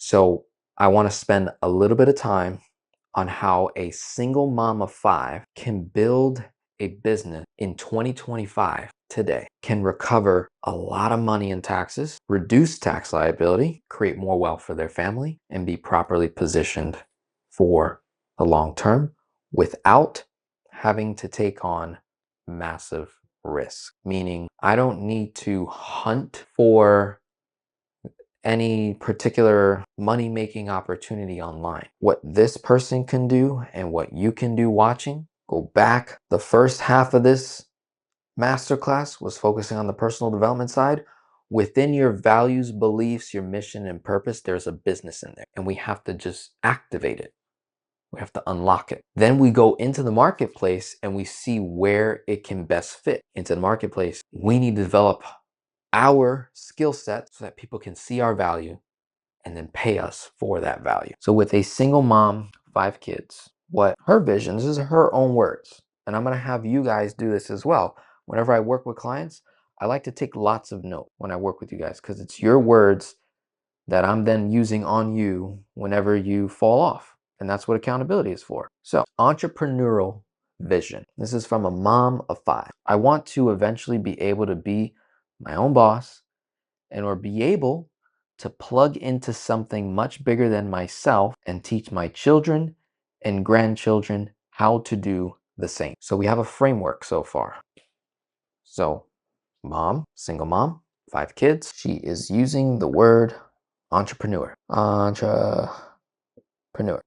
So I want to spend a little bit of time on how a single mom of 5 can build a business in 2025 today, can recover a lot of money in taxes, reduce tax liability, create more wealth for their family, and be properly positioned for the long term without having to take on massive risk. Meaning, I don't need to hunt for any particular money-making opportunity online. What this person can do and what you can do watching, go back. The first half of this masterclass was focusing on the personal development side. Within your values, beliefs, your mission, and purpose, there's a business in there, and we have to just activate it. We have to unlock it. Then we go into the marketplace and we see where it can best fit into the marketplace. We need to develop our skill set so that people can see our value and then pay us for that value. So with a single mom, 5 kids, what her vision, this is her own words, and I'm gonna have you guys do this as well. Whenever I work with clients, I like to take lots of notes when I work with you guys because it's your words that I'm then using on you whenever you fall off. And that's what accountability is for. So entrepreneurial vision. This is from a mom of 5. I want to eventually be able to be my own boss and or be able to plug into something much bigger than myself and teach my children and grandchildren how to do the same. So we have a framework so far. So mom, single mom, 5 kids. She is using the word entrepreneur. Entrepreneur.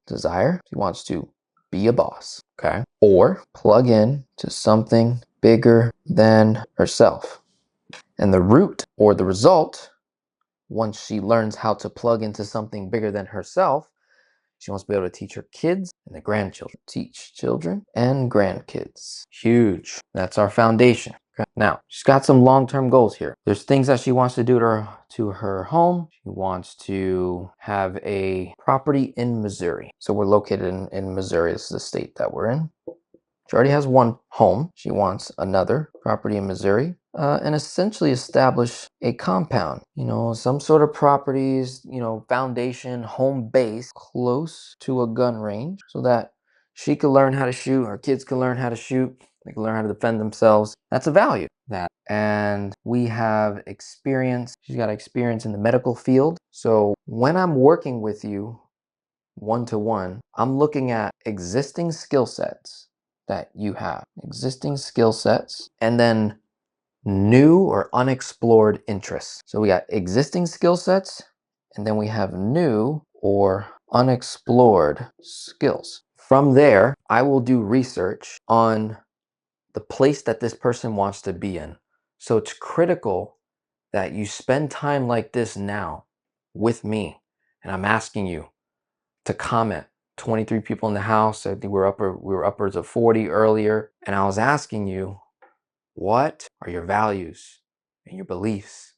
Desire. She wants to be a boss. Okay. Or plug in to something bigger than herself. And the root or the result, once she learns how to plug into something bigger than herself, she wants to be able to teach her kids and the grandchildren. Teach children and grandkids. Huge. That's our foundation. Okay. Now, she's got some long-term goals here. There's things that she wants to do to her home. She wants to have a property in Missouri. So we're located in Missouri. This is the state that we're in. She already has one home. She wants another property in Missouri and essentially establish a compound, some sort of properties, foundation, home base close to a gun range so that she can learn how to shoot, her kids can learn how to shoot, they can learn how to defend themselves. That's a value. And we have experience. She's got experience in the medical field. So when I'm working with you one-to-one, I'm looking at existing skill sets that you have, existing skill sets, and then new or unexplored interests. So we got existing skill sets, and then we have new or unexplored skills. From there, I will do research on the place that this person wants to be in. So it's critical that you spend time like this now with me. And I'm asking you to comment. 23 people in the house. I think we were upwards of 40 earlier. And I was asking you, what are your values and your beliefs?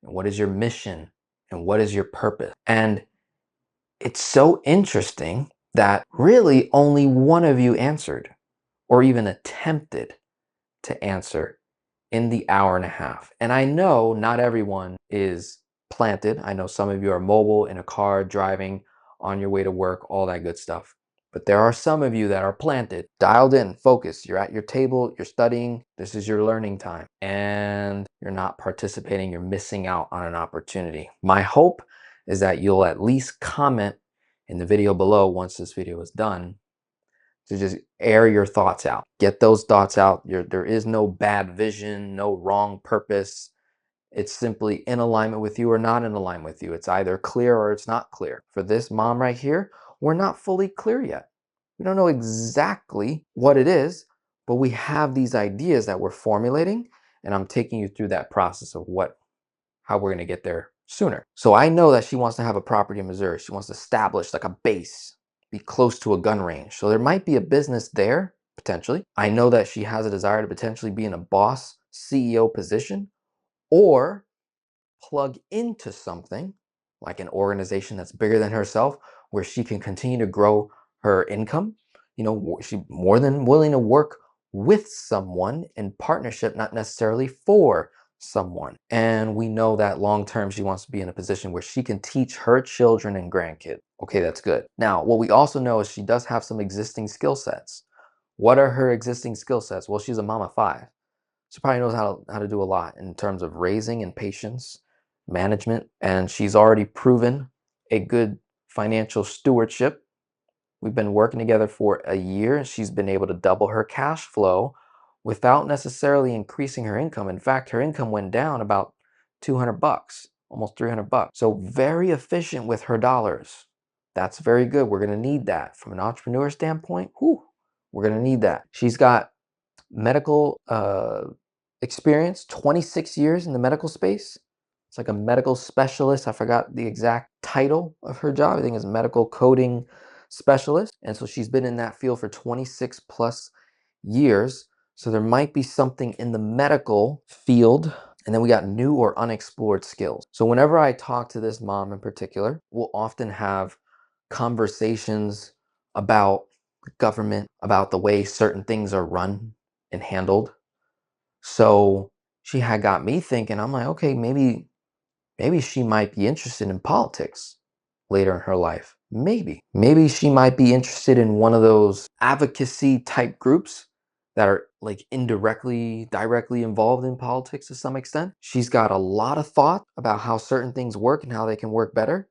And what is your mission? And what is your purpose? And it's so interesting that really only one of you answered or even attempted to answer in the hour and a half. And I know not everyone is planted. I know some of you are mobile in a car, driving, on your way to work, all that good stuff. But there are some of you that are planted, dialed in, focused. You're at your table, you're studying, this is your learning time, and you're not participating, you're missing out on an opportunity. My hope is that you'll at least comment in the video below once this video is done to just air your thoughts out. Get those thoughts out. There is no bad vision, no wrong purpose. It's simply in alignment with you or not in alignment with you. It's either clear or it's not clear. For this mom right here, we're not fully clear yet. We don't know exactly what it is, but we have these ideas that we're formulating, and I'm taking you through that process of how we're gonna get there sooner. So I know that she wants to have a property in Missouri. She wants to establish like a base, be close to a gun range. So there might be a business there, potentially. I know that she has a desire to potentially be in a boss CEO position, or plug into something like an organization that's bigger than herself where she can continue to grow her income. She's more than willing to work with someone in partnership, not necessarily for someone. And we know that long term, she wants to be in a position where she can teach her children and grandkids. Okay, that's good. Now, what we also know is she does have some existing skill sets. What are her existing skill sets? Well, she's a mom of 5. She probably knows how to do a lot in terms of raising and patience, management, and she's already proven a good financial stewardship. We've been working together for a year and she's been able to double her cash flow without necessarily increasing her income. In fact, her income went down about 200 bucks, almost 300 bucks. So very efficient with her dollars. That's very good. We're going to need that from an entrepreneur standpoint. Whew, we're going to need that. She's got medical experience, 26 years in the medical space. It's like a medical specialist. I forgot the exact title of her job. I think it's medical coding specialist. And so she's been in that field for 26 plus years. So there might be something in the medical field. And then we got new or unexplored skills. So whenever I talk to this mom in particular, we'll often have conversations about government, about the way certain things are run and handled. So she had got me thinking, I'm like, okay, maybe she might be interested in politics later in her life. Maybe she might be interested in one of those advocacy type groups that are like directly involved in politics to some extent. She's got a lot of thought about how certain things work and how they can work better.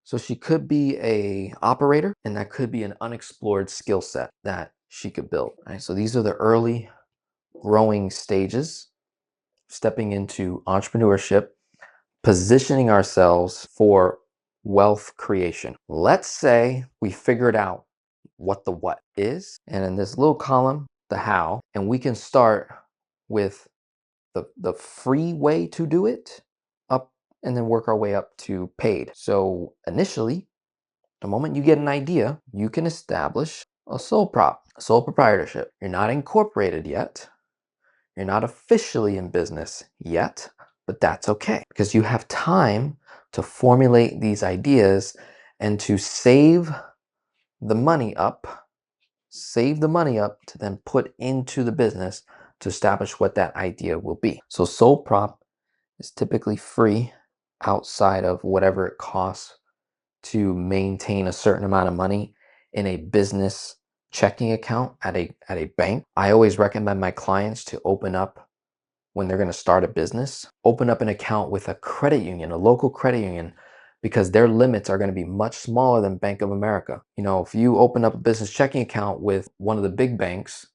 So she could be a operator, and that could be an unexplored skill set that she could build. Right? So these are the early growing stages, stepping into entrepreneurship, positioning ourselves for wealth creation. Let's say we figured out what the what is, and in this little column, the how, and we can start with the free way to do it up and then work our way up to paid. So initially, the moment you get an idea, you can establish a sole prop, a sole proprietorship. You're not incorporated yet. You're not officially in business yet, but that's okay because you have time to formulate these ideas and to save the money up, to then put into the business to establish what that idea will be. So sole prop is typically free outside of whatever it costs to maintain a certain amount of money in a business checking account at a bank. I always recommend my clients to open up, when they're going to start a business, open up an account with a credit union, a local credit union, because their limits are going to be much smaller than Bank of America. You know, if you open up a business checking account with one of the big banks,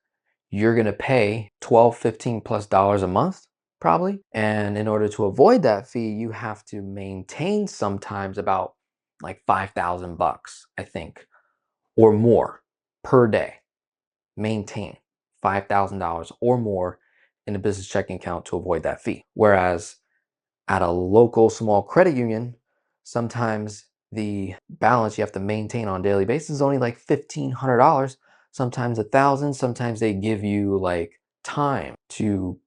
you're going to pay 12, 15 plus dollars a month probably. And in order to avoid that fee, you have to maintain sometimes about like 5,000 bucks, I think, or more per day. Maintain $5,000 or more in a business checking account to avoid that fee. Whereas at a local small credit union, sometimes the balance you have to maintain on a daily basis is only like $1,500, sometimes $1,000. Sometimes they give you like time to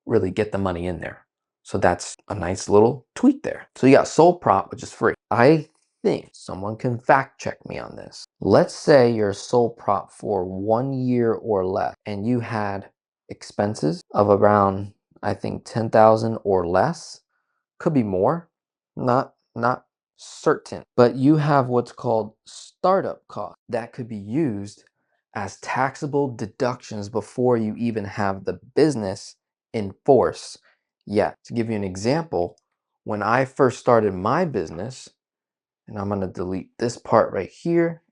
really get the money in there. So that's a nice little tweak there. So you got sole prop, which is free. I think someone can fact check me on this. Let's say you're sole prop for 1 year or less and you had expenses of around, I think, 10,000 or less. Could be more, not certain, but you have what's called startup cost that could be used as taxable deductions before you even have the business in force yet. To give you an example, when I first started my business, and I'm going to delete this part right here,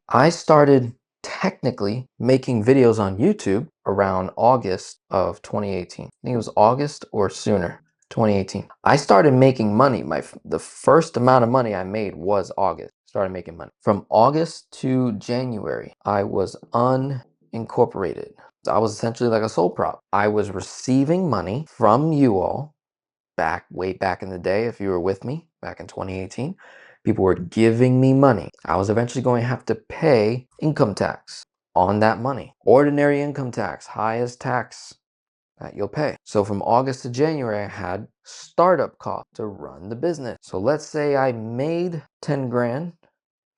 I started technically making videos on YouTube around August of 2018. I think it was August or sooner. 2018. I started making money. The first amount of money I made was August. Started making money. From August to January, I was unincorporated. I was essentially like a sole prop. I was receiving money from you all way back in the day. If you were with me back in 2018, people were giving me money. I was eventually going to have to pay income tax on that money. Ordinary income tax, highest tax that you'll pay. So from August to January, I had startup costs to run the business. So let's say I made 10 grand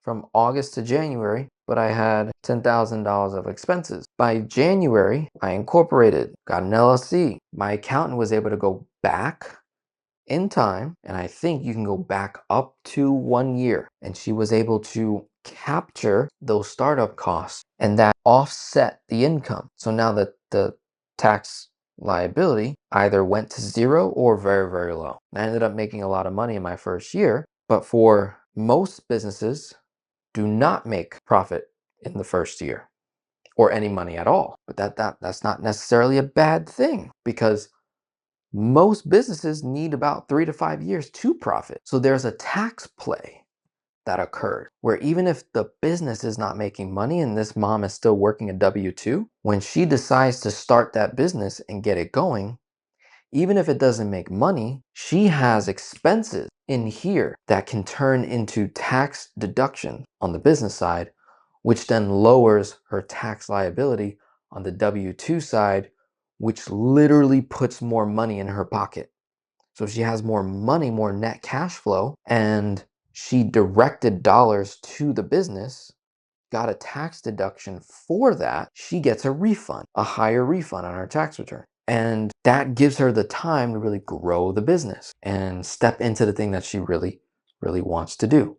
from August to January. but I had $10,000 of expenses. By January, I incorporated, got an LLC. My accountant was able to go back in time, and I think you can go back up to 1 year. And she was able to capture those startup costs, and that offset the income. So now that the tax liability either went to zero or very, very low. I ended up making a lot of money in my first year, but for most businesses, do not make profit in the first year or any money at all. But that's not necessarily a bad thing, because most businesses need about 3 to 5 years to profit. So there's a tax play that occurred where even if the business is not making money and this mom is still working a W-2, when she decides to start that business and get it going, even if it doesn't make money, she has expenses in here that can turn into tax deduction on the business side, which then lowers her tax liability on the W-2 side, which literally puts more money in her pocket. So she has more money, more net cash flow, and she directed dollars to the business, got a tax deduction for that. She gets a refund, a higher refund on her tax return. And that gives her the time to really grow the business and step into the thing that she really, really wants to do.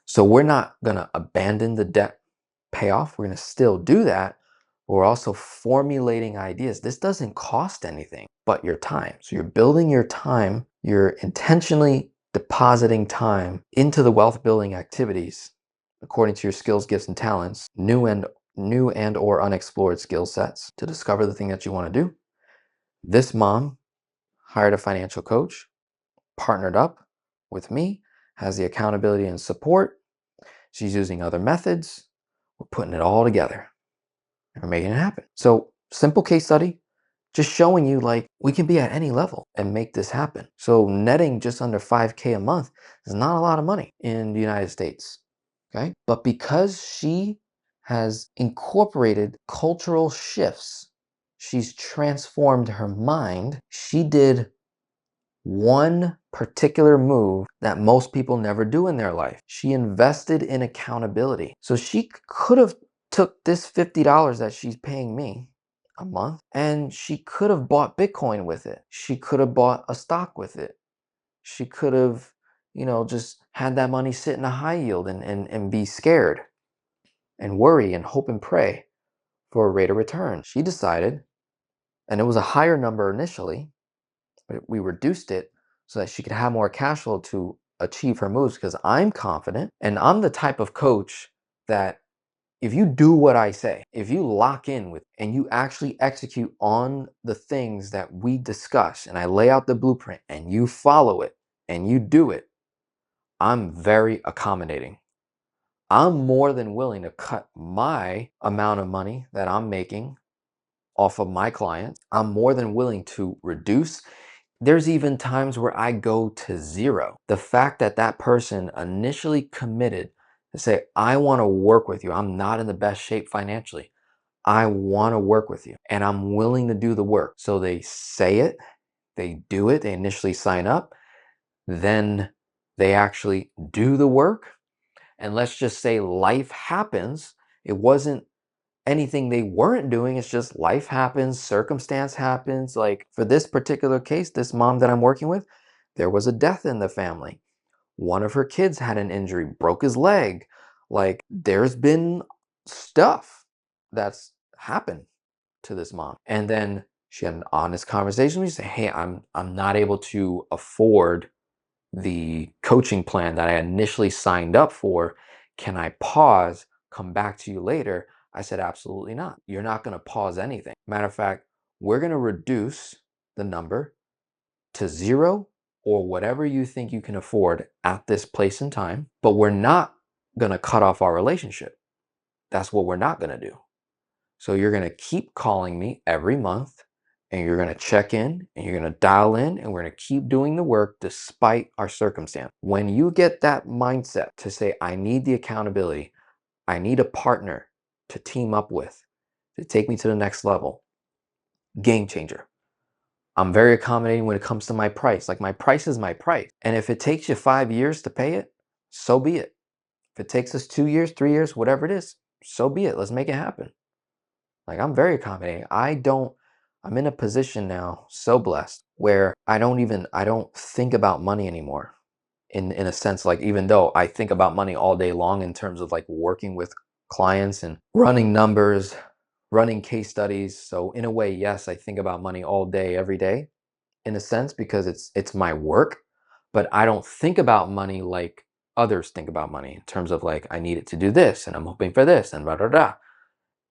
So we're not going to abandon the debt payoff. We're going to still do that. But we're also formulating ideas. This doesn't cost anything but your time. So you're building your time. You're intentionally depositing time into the wealth building activities according to your skills, gifts, and talents, new and or unexplored skill sets to discover the thing that you want to do. This mom hired a financial coach, partnered up with me, has the accountability and support. She's using other methods. We're putting it all together and we're making it happen. So simple case study, just showing you like we can be at any level and make this happen. So netting just under 5K a month is not a lot of money in the United States. Okay. But because she has incorporated cultural shifts, she's transformed her mind. She did one particular move that most people never do in their life. She invested in accountability. So she could have took this $50 that she's paying me a month and she could have bought Bitcoin with it. She could have bought a stock with it. She could have, just had that money sit in a high yield and be scared and worry and hope and pray for a rate of return. She decided, and it was a higher number initially, but we reduced it so that she could have more cash flow to achieve her moves, because I'm confident and I'm the type of coach that if you do what I say, if you lock in with and you actually execute on the things that we discuss and I lay out the blueprint and you follow it and you do it, I'm very accommodating. I'm more than willing to cut my amount of money that I'm making off of my clients. I'm more than willing to reduce. There's even times where I go to zero. The fact that that person initially committed to say, I want to work with you. I'm not in the best shape financially. I want to work with you and I'm willing to do the work. So they say it, they do it, they initially sign up, then they actually do the work. And let's just say life happens. It wasn't anything they weren't doing. It's just life happens, circumstance happens. Like for this particular case, this mom that I'm working with, there was a death in the family. One of her kids had an injury, broke his leg. Like there's been stuff that's happened to this mom. And then she had an honest conversation with me, say, hey, I'm not able to afford the coaching plan that I initially signed up for. Can I pause, come back to you later? I said, absolutely not. You're not going to pause anything. Matter of fact, we're going to reduce the number to zero or whatever you think you can afford at this place and time, but we're not going to cut off our relationship. That's what we're not going to do. So you're going to keep calling me every month and you're going to check in and you're going to dial in and we're going to keep doing the work despite our circumstance. When you get that mindset to say, I need the accountability, I need a partner to team up with to take me to the next level, game changer. I'm very accommodating when it comes to my price. Like my price is my price. And if it takes you 5 years to pay it, so be it. If it takes us 2 years, 3 years, whatever it is, so be it. Let's make it happen. Like, I'm very accommodating. I'm in a position now, so blessed, where I don't think about money anymore. In a sense, like, even though I think about money all day long in terms of like working with clients and running numbers, running case studies. So in a way, yes, I think about money all day, every day, in a sense, because it's my work. But I don't think about money like others think about money in terms of like, I need it to do this and I'm hoping for this and blah blah blah.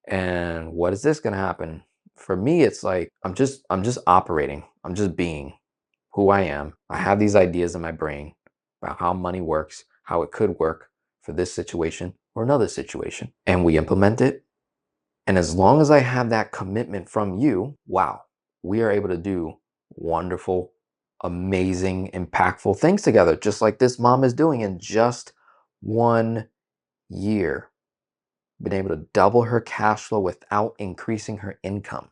And what is this gonna happen? For me, it's like I'm just operating. I'm just being who I am. I have these ideas in my brain about how money works, how it could work for this situation or another situation. And we implement it. And as long as I have that commitment from you, wow, we are able to do wonderful, amazing, impactful things together, just like this mom is doing in just 1 year. Been able to double her cash flow without increasing her income.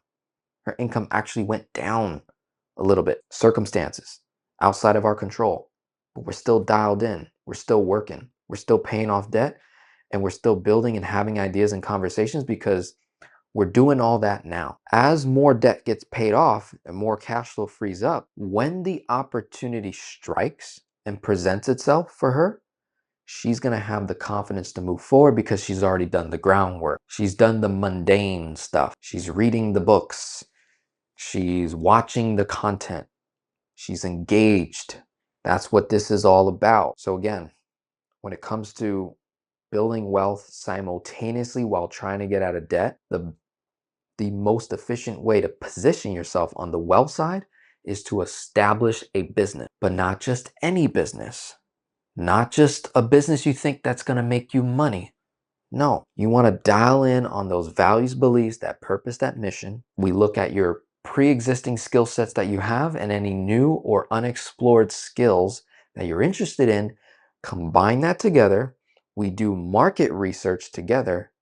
Her income actually went down a little bit. Circumstances outside of our control, but we're still dialed in. We're still working. We're still paying off debt, and we're still building and having ideas and conversations because we're doing all that now. As more debt gets paid off and more cash flow frees up, when the opportunity strikes and presents itself for her, she's going to have the confidence to move forward because she's already done the groundwork. She's done the mundane stuff. She's reading the books. She's watching the content. She's engaged. That's what this is all about. So again, when it comes to building wealth simultaneously while trying to get out of debt, the most efficient way to position yourself on the wealth side is to establish a business, but not just any business, not just a business you think that's going to make you money. No, you want to dial in on those values, beliefs, that purpose, that mission. We look at your pre-existing skill sets that you have and any new or unexplored skills that you're interested in, combine that together. We do market research together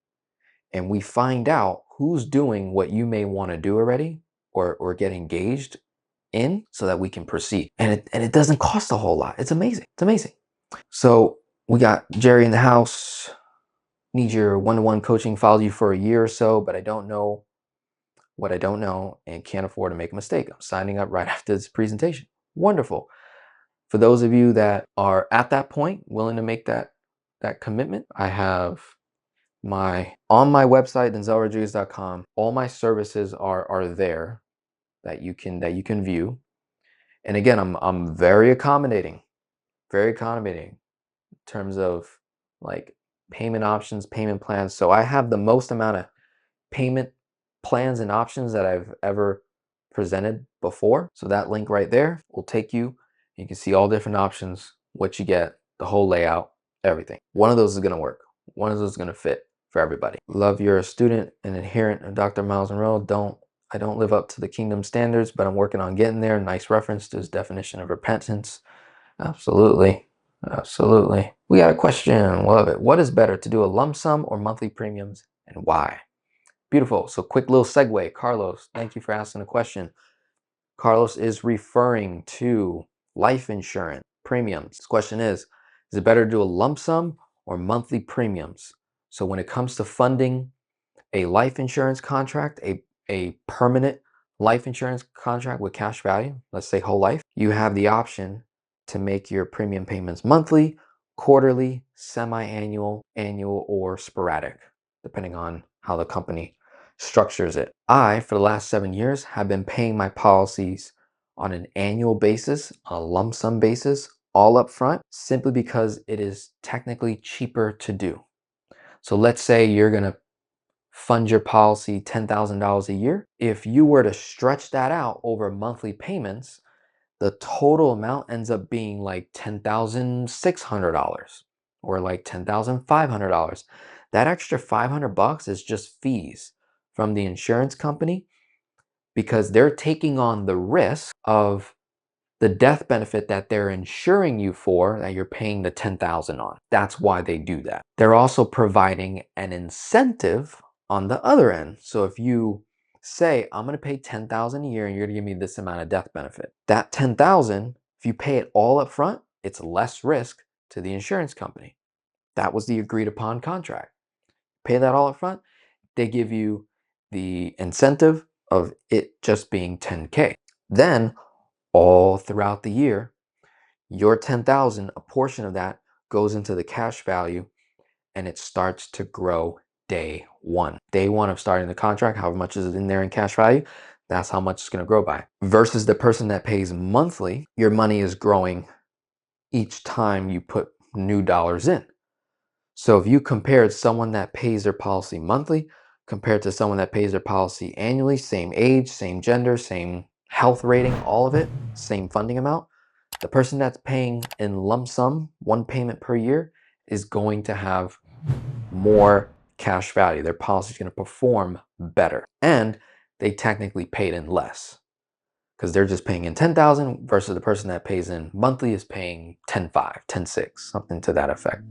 and we find out who's doing what you may want to do already or get engaged in so that we can proceed. And it doesn't cost a whole lot. It's amazing. It's amazing. So we got Jerry in the house. Need your one-to-one coaching, follow you for a year or so, but I don't know what I don't know and can't afford to make a mistake. I'm signing up right after this presentation. Wonderful. For those of you that are at that point, willing to make that commitment, I have on my website, denzelrodriguez.com, all my services are there that you can view. And again, I'm very accommodating in terms of like payment options, payment plans. So I have the most amount of payment plans and options that I've ever presented before. So that link right there will take you. You can see all different options, what you get, the whole layout, everything. One of those is going to work. One of those is going to fit for everybody. Love, you're a student and adherent of Dr. Miles Monroe. I don't live up to the kingdom standards, but I'm working on getting there. Nice reference to his definition of repentance. Absolutely. Absolutely. We got a question. Love it. What is better, to do a lump sum or monthly premiums, and why? Beautiful. So quick little segue. Carlos, thank you for asking the question. Carlos is referring to life insurance premiums. His question is it better to do a lump sum or monthly premiums? So when it comes to funding a life insurance contract, a permanent life insurance contract with cash value, let's say whole life, you have the option to make your premium payments monthly, quarterly, semi-annual, annual, or sporadic, depending on how the company structures it. I, for the last 7 years, have been paying my policies on an annual basis, a lump sum basis, all up front, simply because it is technically cheaper to do. So let's say you're going to fund your policy $10,000 a year. If you were to stretch that out over monthly payments, the total amount ends up being like $10,600 or like $10,500. That extra $500 is just fees from the insurance company because they're taking on the risk of the death benefit that they're insuring you for, that you're paying the $10,000 on. That's why they do that. They're also providing an incentive on the other end. So if you say, I'm going to pay $10,000 a year and you're going to give me this amount of death benefit, that $10,000, if you pay it all up front, it's less risk to the insurance company. That was the agreed upon contract. pay that all up front, they give you the incentive of it just being 10K. Then all throughout the year, your 10,000, a portion of that goes into the cash value and it starts to grow day one. Day one of starting the contract, however much is in there in cash value, that's how much it's going to grow by. Versus the person that pays monthly, your money is growing each time you put new dollars in. So if you compared someone that pays their policy monthly compared to someone that pays their policy annually, same age, same gender, same health rating, all of it, same funding amount, the person that's paying in lump sum, one payment per year, is going to have more cash value. Their policy is going to perform better. And they technically paid in less because they're just paying in 10,000 versus the person that pays in monthly is paying 10.5, 10.6, something to that effect.